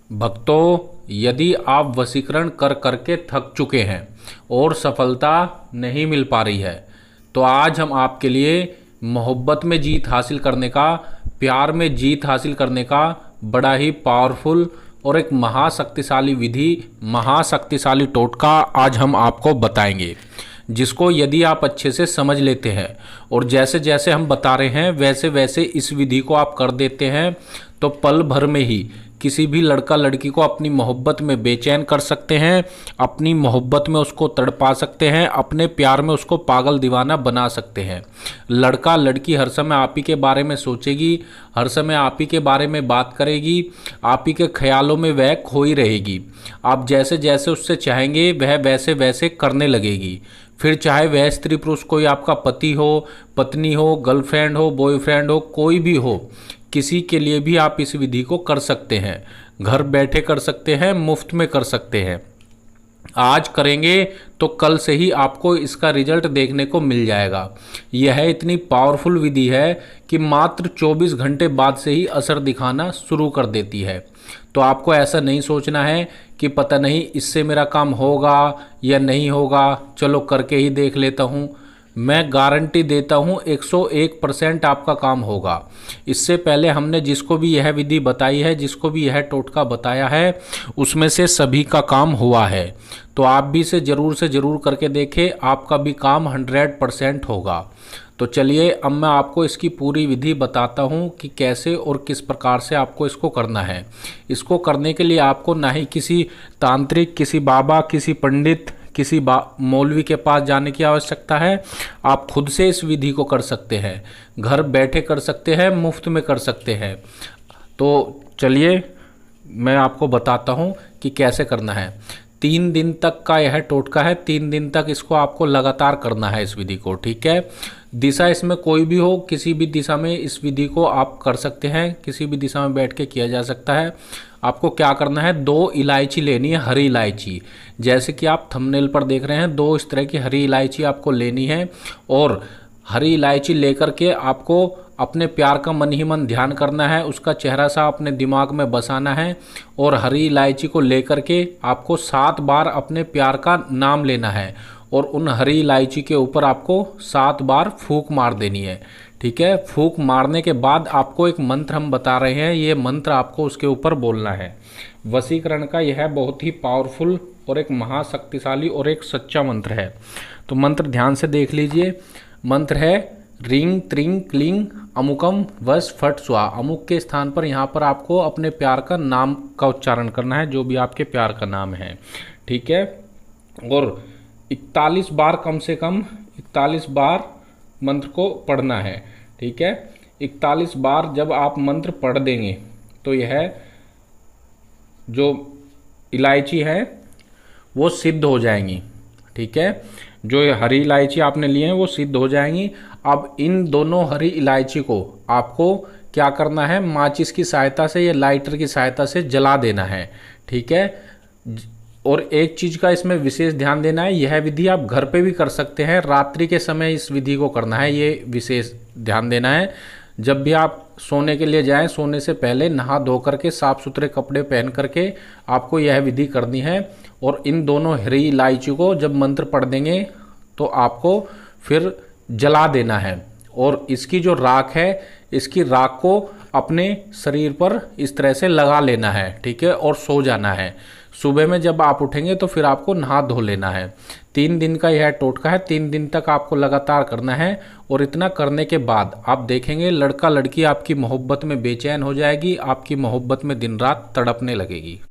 भक्तों, यदि आप वशीकरण कर करके थक चुके हैं और सफलता नहीं मिल पा रही है, तो आज हम आपके लिए मोहब्बत में जीत हासिल करने का, प्यार में जीत हासिल करने का बड़ा ही पावरफुल और एक महाशक्तिशाली विधि, महाशक्तिशाली टोटका आज हम आपको बताएंगे, जिसको यदि आप अच्छे से समझ लेते हैं और जैसे जैसे हम बता रहे हैं वैसे वैसे इस विधि को आप कर देते हैं, तो पल भर में ही किसी भी लड़का लड़की को अपनी मोहब्बत में बेचैन कर सकते हैं, अपनी मोहब्बत में उसको तड़पा सकते हैं, अपने प्यार में उसको पागल दीवाना बना सकते हैं। लड़का लड़की हर समय आप ही के बारे में सोचेगी, हर समय आप ही के बारे में बात करेगी, आप ही के ख्यालों में वह खोई रहेगी। आप जैसे जैसे उससे चाहेंगे वह वैसे वैसे करने लगेगी। फिर चाहे वह स्त्री पुरुष कोई आपका पति हो, पत्नी हो, गर्लफ्रेंड हो, बॉयफ्रेंड हो, कोई भी हो, किसी के लिए भी आप इस विधि को कर सकते हैं। घर बैठे कर सकते हैं, मुफ्त में कर सकते हैं। आज करेंगे तो कल से ही आपको इसका रिजल्ट देखने को मिल जाएगा। यह इतनी पावरफुल विधि है कि मात्र 24 घंटे बाद से ही असर दिखाना शुरू कर देती है। तो आपको ऐसा नहीं सोचना है कि पता नहीं इससे मेरा काम होगा या नहीं होगा, चलो करके ही देख लेता हूँ। मैं गारंटी देता हूँ 101% आपका काम होगा। इससे पहले हमने जिसको भी यह विधि बताई है, जिसको भी यह टोटका बताया है, उसमें से सभी का काम हुआ है। तो आप भी से ज़रूर करके देखें, आपका भी काम 100% होगा। तो चलिए अब मैं आपको इसकी पूरी विधि बताता हूँ कि कैसे और किस प्रकार से आपको इसको करना है। इसको करने के लिए आपको ना ही किसी तांत्रिक, किसी बाबा, किसी पंडित, किसी मौलवी के पास जाने की आवश्यकता है। आप खुद से इस विधि को कर सकते हैं, घर बैठे कर सकते हैं, मुफ्त में कर सकते हैं। तो चलिए मैं आपको बताता हूँ कि कैसे करना है। 3 दिन तक का यह टोटका है, 3 दिन तक इसको आपको लगातार करना है इस विधि को, ठीक है। दिशा इसमें कोई भी हो, किसी भी दिशा में इस विधि को आप कर सकते हैं, किसी भी दिशा में बैठ के किया जा सकता है। आपको क्या करना है, 2 इलायची लेनी है, हरी इलायची। जैसे कि आप थंबनेल पर देख रहे हैं, 2 इस तरह की हरी इलायची आपको लेनी है। और हरी इलायची लेकर के आपको अपने प्यार का मन ही मन ध्यान करना है, उसका चेहरा सा अपने दिमाग में बसाना है। और हरी इलायची को लेकर के आपको 7 बार अपने प्यार का नाम लेना है और उन हरी इलायची के ऊपर आपको 7 बार फूंक मार देनी है, ठीक है। फूंक मारने के बाद आपको एक मंत्र हम बता रहे हैं, ये मंत्र आपको उसके ऊपर बोलना है। वशीकरण का यह बहुत ही पावरफुल और एक महाशक्तिशाली और एक सच्चा मंत्र है। तो मंत्र ध्यान से देख लीजिए। मंत्र है ह्रीं त्रीं क्लीं अमुकम वश फट स्वाहा। अमुक के स्थान पर यहाँ पर आपको अपने प्यार का नाम का उच्चारण करना है, जो भी आपके प्यार का नाम है, ठीक है। और 41 बार, कम से कम 41 बार मंत्र को पढ़ना है, ठीक है। 41 बार जब आप मंत्र पढ़ देंगे तो यह जो इलायची है वो सिद्ध हो जाएंगी, ठीक है। जो ये हरी इलायची आपने लिए हैं वो सिद्ध हो जाएंगी। अब इन दोनों हरी इलायची को आपको क्या करना है, माचिस की सहायता से या लाइटर की सहायता से जला देना है, ठीक है। और एक चीज़ का इसमें विशेष ध्यान देना है, यह विधि आप घर पे भी कर सकते हैं, रात्रि के समय इस विधि को करना है, ये विशेष ध्यान देना है। जब भी आप सोने के लिए जाएं, सोने से पहले नहा धो करके साफ़ सुथरे कपड़े पहन करके आपको यह विधि करनी है। और इन दोनों हरी इलायची को जब मंत्र पढ़ देंगे तो आपको फिर जला देना है। और इसकी जो राख है, इसकी राख को अपने शरीर पर इस तरह से लगा लेना है, ठीक है। और सो जाना है। सुबह में जब आप उठेंगे तो फिर आपको नहा धो लेना है। 3 दिन का यह टोटका है, 3 दिन तक आपको लगातार करना है। और इतना करने के बाद आप देखेंगे लड़का लड़की आपकी मोहब्बत में बेचैन हो जाएगी, आपकी मोहब्बत में दिन रात तड़पने लगेगी।